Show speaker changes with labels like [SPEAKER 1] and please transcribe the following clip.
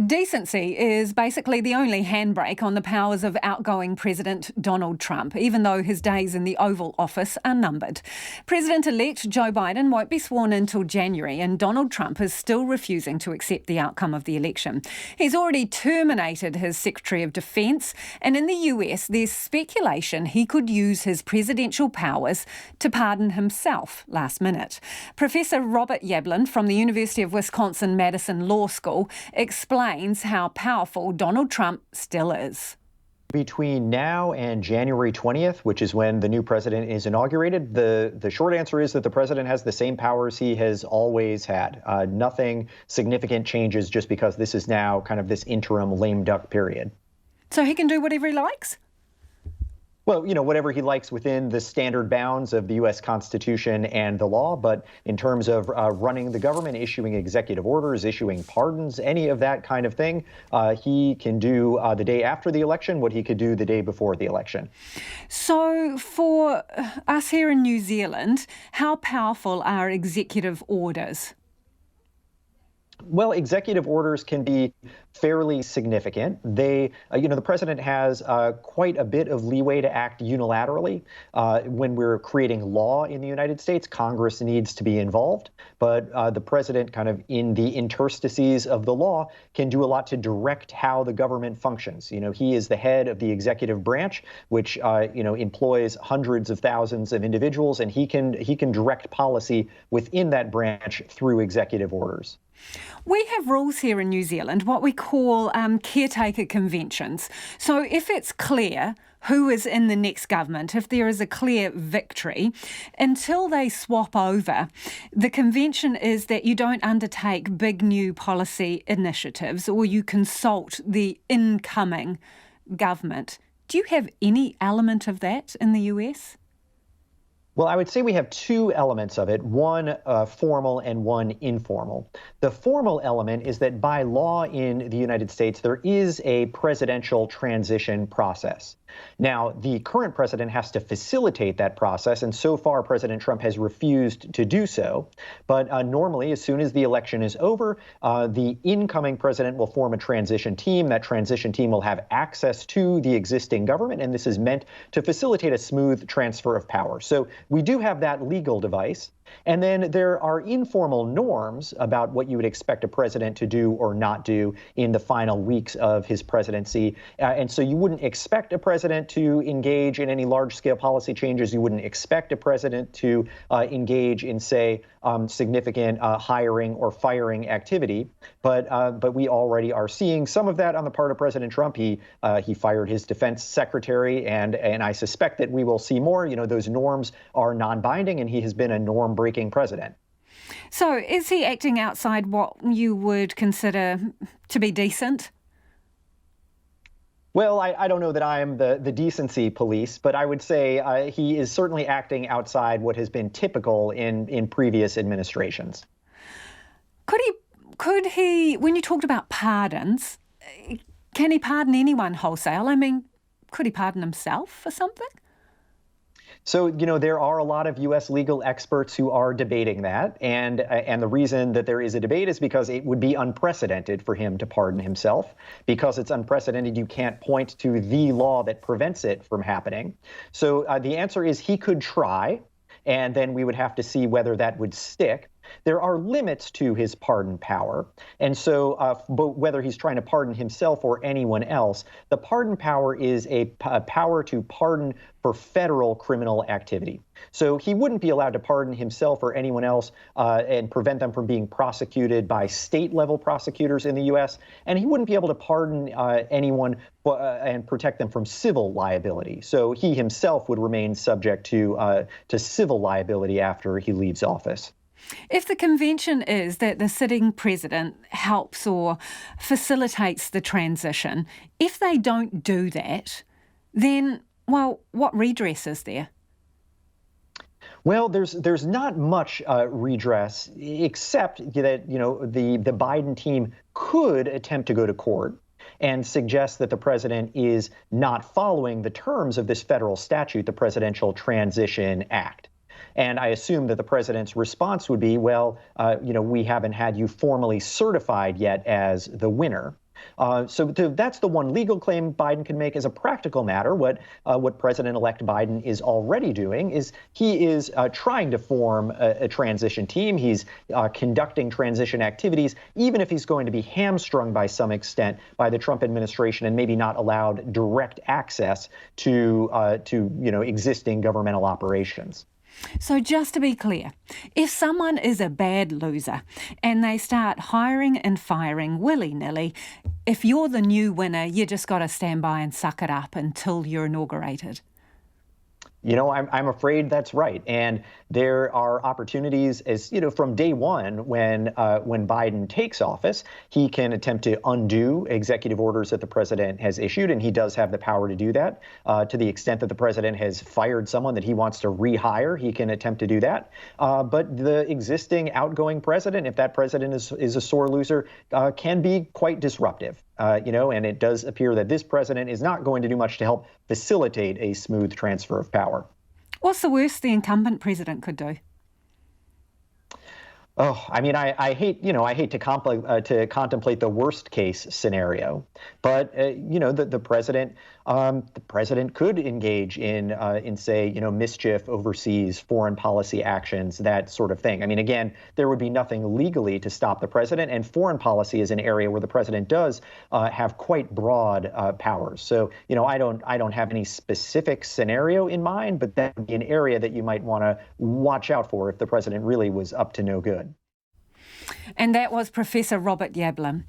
[SPEAKER 1] Decency is basically the only handbrake on the powers of outgoing President Donald Trump, even though his days in the Oval Office are numbered. President-elect Joe Biden won't be sworn in until January, and Donald Trump is still refusing to accept the outcome of the election. He's already terminated his Secretary of Defense, and in the US, there's speculation he could use his presidential powers to pardon himself last minute. Professor Robert Yablon from the University of Wisconsin-Madison Law School explains how powerful Donald Trump still is.
[SPEAKER 2] Between now and January 20th, which is when the new president is inaugurated, the short answer is that the president has the same powers he has always had. Nothing significant changes just because this is now kind of this interim lame duck period.
[SPEAKER 1] So he can do whatever he likes?
[SPEAKER 2] Well, whatever he likes within the standard bounds of the U.S. Constitution and the law. But in terms of running the government, issuing executive orders, issuing pardons, any of that kind of thing, he can do the day after the election what he could do the day before the election.
[SPEAKER 1] So for us here in New Zealand, how powerful are executive orders?
[SPEAKER 2] Well, executive orders can be fairly significant. The president has quite a bit of leeway to act unilaterally. When we're creating law in the United States, Congress needs to be involved. But the president, kind of in the interstices of the law, can do a lot to direct how the government functions. He is the head of the executive branch, which employs hundreds of thousands of individuals, and he can direct policy within that branch through executive orders.
[SPEAKER 1] We have rules here in New Zealand, what we call caretaker conventions. So if it's clear who is in the next government, if there is a clear victory, until they swap over, the convention is that you don't undertake big new policy initiatives or you consult the incoming government. Do you have any element of that in the US?
[SPEAKER 2] Well, I would say we have two elements of it, one formal and one informal. The formal element is that by law in the United States, there is a presidential transition process. Now, the current president has to facilitate that process, and so far President Trump has refused to do so. But normally, as soon as the election is over, the incoming president will form a transition team. That transition team will have access to the existing government, and this is meant to facilitate a smooth transfer of power. So we do have that legal device. And then there are informal norms about what you would expect a president to do or not do in the final weeks of his presidency. And so you wouldn't expect a president to engage in any large-scale policy changes. You wouldn't expect a president to engage in, say, significant hiring or firing activity. But we already are seeing some of that on the part of President Trump. He fired his defense secretary, and I suspect that we will see more. Those norms are non-binding, and he has been a norm-breaking president.
[SPEAKER 1] So is he acting outside what you would consider to be decent?
[SPEAKER 2] Well, I don't know that I am the decency police, but I would say he is certainly acting outside what has been typical in previous administrations.
[SPEAKER 1] Could he, when you talked about pardons, can he pardon anyone wholesale? I mean, could he pardon himself for something?
[SPEAKER 2] So, there are a lot of U.S. legal experts who are debating that. And the reason that there is a debate is because it would be unprecedented for him to pardon himself. Because it's unprecedented, you can't point to the law that prevents it from happening. So the answer is he could try, and then we would have to see whether that would stick. There are limits to his pardon power. And so but whether he's trying to pardon himself or anyone else, the pardon power is a power to pardon for federal criminal activity. So he wouldn't be allowed to pardon himself or anyone else and prevent them from being prosecuted by state-level prosecutors in the U.S. And he wouldn't be able to pardon anyone and protect them from civil liability. So he himself would remain subject to civil liability after he leaves office.
[SPEAKER 1] If the convention is that the sitting president helps or facilitates the transition, if they don't do that, then, well, what redress is there?
[SPEAKER 2] Well, there's not much redress, except that, the Biden team could attempt to go to court and suggest that the president is not following the terms of this federal statute, the Presidential Transition Act. And I assume that the president's response would be, well, we haven't had you formally certified yet as the winner. That's the one legal claim Biden can make. As a practical matter, what President-elect Biden is already doing is he is trying to form a transition team. He's conducting transition activities, even if he's going to be hamstrung by some extent by the Trump administration and maybe not allowed direct access to existing governmental operations.
[SPEAKER 1] So just to be clear, if someone is a bad loser and they start hiring and firing willy-nilly, if you're the new winner, you just got to stand by and suck it up until you're inaugurated.
[SPEAKER 2] I'm afraid that's right. And there are opportunities, as from day one, when Biden takes office, he can attempt to undo executive orders that the president has issued, and he does have the power to do that. To the extent that the president has fired someone that he wants to rehire, he can attempt to do that. But the existing outgoing president, if that president is a sore loser, can be quite disruptive. And it does appear that this president is not going to do much to help facilitate a smooth transfer of power.
[SPEAKER 1] What's the worst the incumbent president could do?
[SPEAKER 2] Oh, I mean, I hate to contemplate the worst case scenario, but the president could engage in say mischief overseas, foreign policy actions, that sort of thing. I mean, again, there would be nothing legally to stop the president, and foreign policy is an area where the president does have quite broad powers. So I don't have any specific scenario in mind, but that would be an area that you might want to watch out for if the president really was up to no good.
[SPEAKER 1] And that was Professor Robert Yablon.